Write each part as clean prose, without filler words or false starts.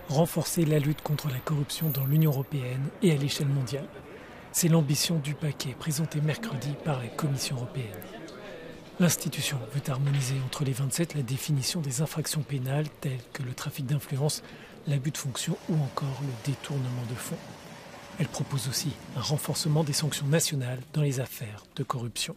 renforcer la lutte contre la corruption dans l'Union européenne et à l'échelle mondiale. C'est l'ambition du paquet présenté mercredi par la Commission européenne. L'institution veut harmoniser entre les 27 la définition des infractions pénales telles que le trafic d'influence, l'abus de fonction ou encore le détournement de fonds. Elle propose aussi un renforcement des sanctions nationales dans les affaires de corruption.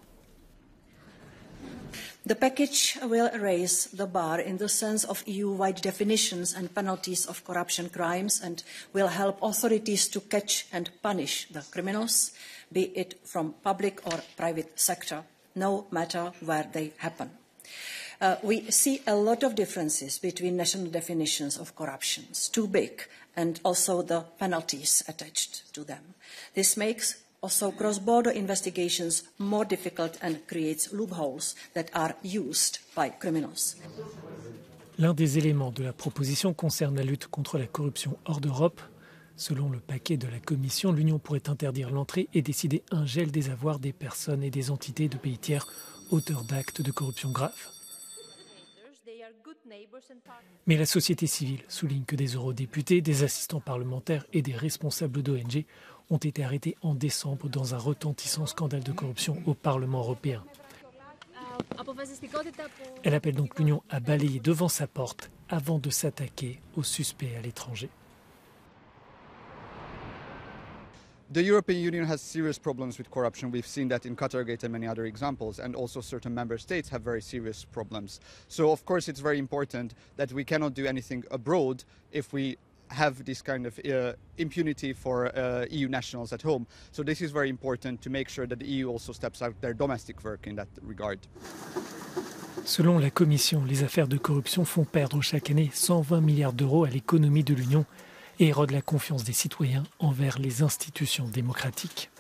The package will raise the bar in the sense of EU-wide definitions and penalties of corruption crimes and will help authorities to catch and punish the criminals, be it from public or private sector, no matter where they happen. We see a lot of differences between national definitions of corruption, too big, and also the penalties attached to them. This makes also cross-border investigations more difficult and creates loopholes that are used by criminals. L'un des éléments de la proposition concerne la lutte contre la corruption hors d'Europe. Selon le paquet de la Commission, l'Union pourrait interdire l'entrée et décider un gel des avoirs des personnes et des entités de pays tiers auteurs d'actes de corruption graves. Mais la société civile souligne que des eurodéputés, des assistants parlementaires et des responsables d'ONG ont été arrêtés en décembre dans un retentissant scandale de corruption au Parlement européen. Elle appelle donc l'Union à balayer devant sa porte avant de s'attaquer aux suspects à l'étranger. The European Union has serious problems with corruption. We've seen that in Qatargate and many other examples, and also certain member states have very serious problems. So of course it's very important that we cannot do anything abroad if we have this kind of impunity for EU nationals at home. So this is very important to make sure that the EU also steps out their domestic work in that regard. Selon la Commission, les affaires de corruption font perdre chaque année 120 milliards d'euros à l'économie de l'Union et érodent la confiance des citoyens envers les institutions démocratiques.